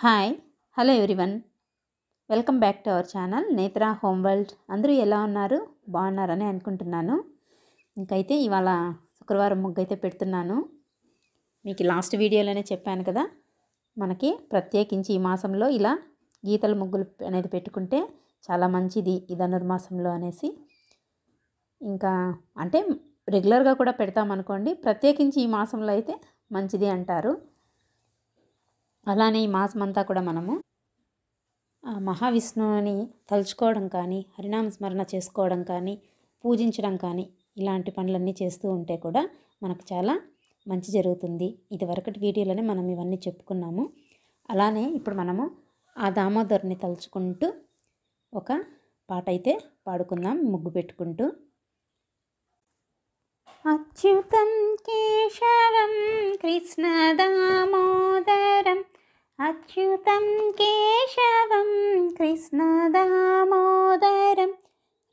Hi hello everyone, welcome back to our channel నేత్ర home world. అందరూ ఎలా ఉన్నారు? బాగున్నారని అనుకుంటున్నాను. ఇంకైతే ఇవాళ శుక్రవారం ముగ్గు అయితే పెడుతున్నాను. మీకు లాస్ట్ వీడియోలోనే చెప్పాను కదా, మనకి ప్రత్యేకించి ఈ మాసంలో ఇలా గీతల ముగ్గులు అనేది పెట్టుకుంటే చాలా మంచిది ఈ ధనుర్మాసంలో అనేసి. ఇంకా అంటే రెగ్యులర్గా కూడా పెడతామనుకోండి, ప్రత్యేకించి ఈ మాసంలో అయితే మంచిది అంటారు. అలానే ఈ మాసం అంతా కూడా మనము మహావిష్ణువుని తలుచుకోవడం కానీ, హరినామ స్మరణ చేసుకోవడం కానీ, పూజించడం కానీ, ఇలాంటి పనులన్నీ చేస్తూ ఉంటే కూడా మనకు చాలా మంచి జరుగుతుంది. ఇదివరకటి వీడియోలోనే మనం ఇవన్నీ చెప్పుకున్నాము. అలానే ఇప్పుడు మనము ఆ దామోదరుని తలుచుకుంటూ ఒక పాట అయితే పాడుకుందాం ముగ్గు పెట్టుకుంటూ. అచ్యుతం కేశవం కృష్ణ దామోదరం, అచ్యుతం కేశవం కృష్ణ దామోదరం,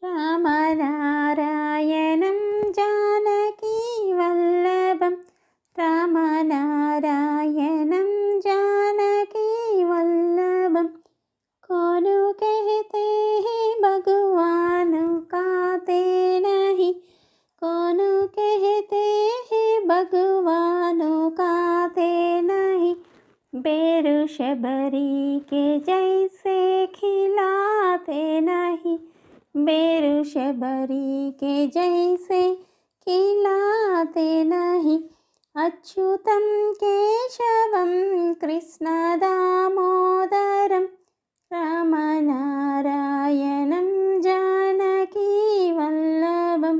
రామనారాయణం జానకీ వల్లభం, రామనారాయణం జానకీ వల్లభం. कौन कहते हैं भगवान काते नहीं, कौन कहते हैं भगवान काते नहीं, बेर शबरी के जैसे खिलाते नहीं, बेर शबरी के जैसे खिलाते नहीं, अच्युतं केशवं कृष्ण दामोदरं, रामनारायणं जानकी वल्लभं.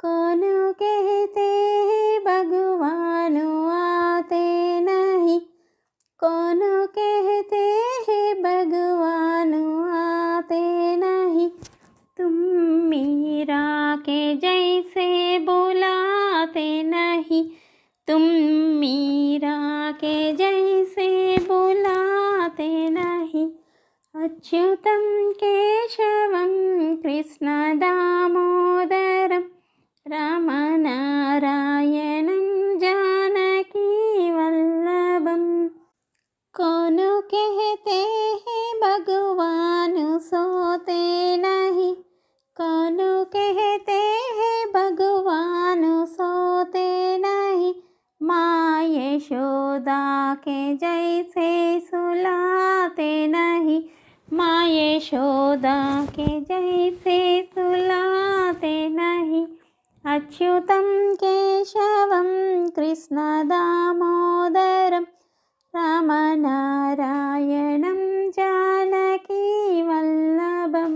कौन कहते हैं भगवान आते नहीं, कौन कहते हैं भगवान आते नहीं, तुम मीरा के जैसे बुलाते नहीं, तुम मीरा के जैसे बुलाते नहीं, अच्युतं केशवं कृष्ण दामोदरं, रामनारायणं जानकी वल्लभं. कौन कहते हैं भगवान सोते नहीं, कौन कहते हैं भगवान सोते नहीं, माँ यशोदा के जैसे सुलाते नहीं, माँ यशोदा के जैसे सुलाते नहीं, अच्युतं केशवं कृष्ण दामोदरं, रामनारायणं जानकी वल्लभं.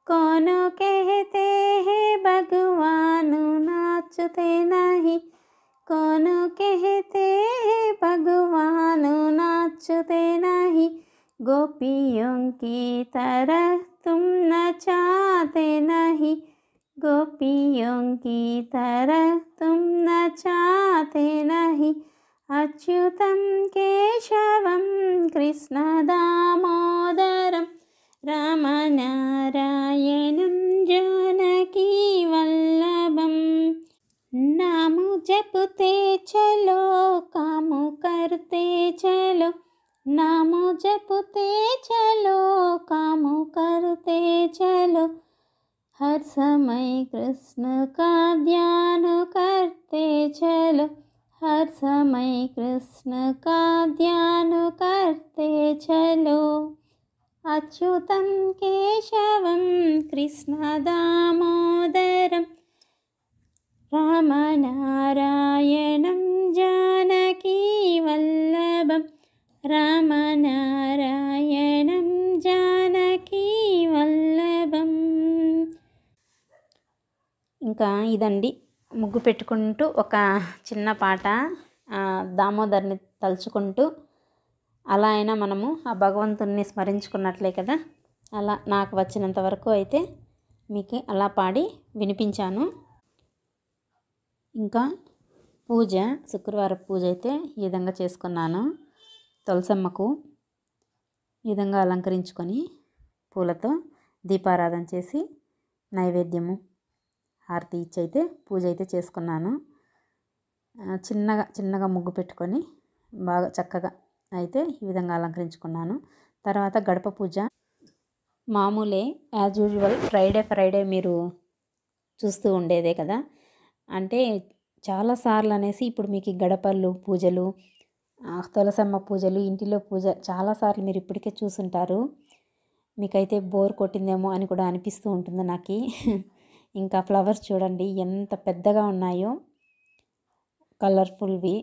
कौन कहते हैं भगवान नाचते नहीं, कौन कहते हैं भगवान नाचते नहीं, गोपियों की तरह तुम नचाते नहीं, गोपियों की तरह तुम नचाते नहीं, अच्युतं केशवं कृष्ण दामोदरं, रामनारायणं जानकी वल्लभं. नाम जपते चलो काम करते चलो, नाम जपते चलो काम करते चलो, हर समय कृष्ण का ध्यान करते चलो, हर समय कृष्ण का ध्यान करते चलो, अच्युतं केशवं कृष्ण दामोदरं, रामनारायणं जानकी वल्लभं, रामनारायणं जानकी वल्लभं. ఇంకా ఇదండి ముగ్గు పెట్టుకుంటూ ఒక చిన్న పాట, దామోదర్ని తలుచుకుంటూ అలా అయినా మనము ఆ భగవంతుణ్ణి స్మరించుకున్నట్లే కదా. అలా నాకు వచ్చినంత వరకు అయితే మీకు అలా పాడి వినిపించాను. ఇంకా పూజ, శుక్రవారం పూజ అయితే ఈ విధంగా చేసుకున్నాను. తులసమ్మకు ఈ విధంగా అలంకరించుకొని పూలతో దీపారాధన చేసి నైవేద్యము హారతి ఇచ్చి అయితే పూజ అయితే చేసుకున్నాను. చిన్నగా ముగ్గు పెట్టుకొని బాగా చక్కగా అయితే ఈ విధంగా అలంకరించుకున్నాను. తర్వాత గడప పూజ మామూలే యాజ్ యూజువల్ ఫ్రైడే మీరు చూస్తూ ఉండేదే కదా. అంటే చాలా సార్లు అనేసి ఇప్పుడు మీకు ఈ గడపలు పూజలు, తులసమ్మ పూజలు, ఇంటిలో పూజ చాలాసార్లు మీరు ఇప్పటికే చూసుంటారు. మీకైతే బోర్ కొట్టిందేమో అని కూడా అనిపిస్తూ ఉంటుంది నాకు. ఇంకా ఫ్లవర్స్ చూడండి ఎంత పెద్దగా ఉన్నాయో, కలర్ఫుల్వి,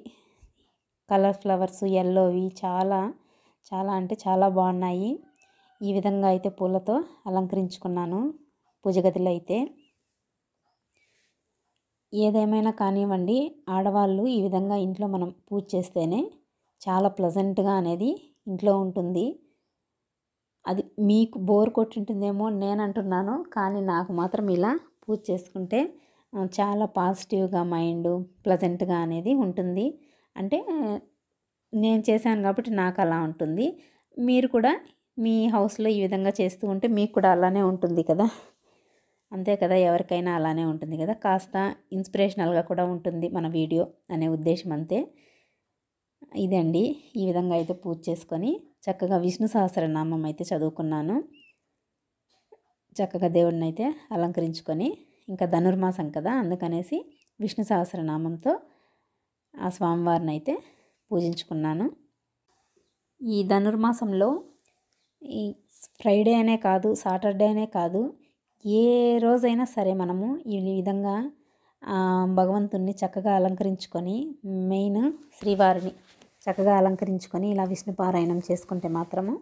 కలర్ ఫ్లవర్స్ ఎల్లోవి చాలా చాలా అంటే చాలా బాగున్నాయి. ఈ విధంగా అయితే పూలతో అలంకరించుకున్నాను పూజ గదిలో అయితే. ఏదేమైనా కానివ్వండి, ఆడవాళ్ళు ఈ విధంగా ఇంట్లో మనం పూజ చేస్తేనే చాలా ప్లెజెంట్గా అనేది ఇంట్లో ఉంటుంది. అది మీకు బోర్ కొట్టింటుందేమో నేను అంటున్నాను, కానీ నాకు మాత్రం ఇలా పూజ చేసుకుంటే చాలా పాజిటివ్గా మైండ్ ప్లెజెంట్గా అనేది ఉంటుంది. అంటే నేను చేశాను కాబట్టి నాకు అలా ఉంటుంది. మీరు కూడా మీ హౌస్లో ఈ విధంగా చేస్తూ ఉంటే మీకు కూడా అలానే ఉంటుంది కదా. అంతే కదా, ఎవరికైనా అలానే ఉంటుంది కదా. కాస్త ఇన్స్పిరేషనల్గా కూడా ఉంటుంది మన వీడియో అనే ఉద్దేశం అంతే. ఇదండి, ఈ విధంగా అయితే పూజ చేసుకొని చక్కగా విష్ణు సహస్రనామం అయితే చదువుకున్నాను. చక్కగా దేవుడిని అయితే అలంకరించుకొని, ఇంకా ధనుర్మాసం కదా అందుకనేసి విష్ణు సహస్రనామంతో ఆ స్వామివారిని అయితే పూజించుకున్నాను. ఈ ధనుర్మాసంలో ఈ ఫ్రైడే అనే కాదు, సాటర్డే అనే కాదు, ఏ రోజైనా సరే మనము ఈ విధంగా భగవంతుణ్ణి చక్కగా అలంకరించుకొని, మెయిన్ శ్రీవారిని చక్కగా అలంకరించుకొని ఇలా విష్ణు పారాయణం చేసుకుంటే మాత్రము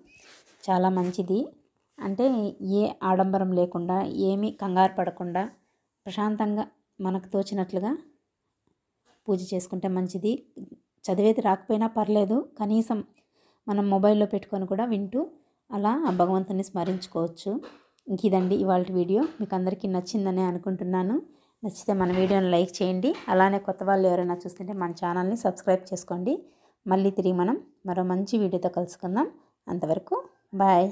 చాలా మంచిది. అంటే ఏ ఆడంబరం లేకుండా, ఏమీ కంగారు పడకుండా ప్రశాంతంగా మనకు తోచినట్లుగా పూజ చేసుకుంటే మంచిది. చదివేది రాకపోయినా పర్లేదు, కనీసం మనం మొబైల్లో పెట్టుకొని కూడా వింటూ అలా ఆ భగవంతుని స్మరించుకోవచ్చు. ఇంక ఇదండి ఇవాళ వీడియో. మీకు అందరికీ నచ్చిందని అనుకుంటున్నాను. నచ్చితే మన వీడియోని లైక్ చేయండి. అలానే కొత్త వాళ్ళు ఎవరైనా చూస్తుంటే మన ఛానల్ని సబ్స్క్రైబ్ చేసుకోండి. మళ్ళీ తిరిగి మనం మరో మంచి వీడియోతో కలుసుకుందాం. అంతవరకు బాయ్.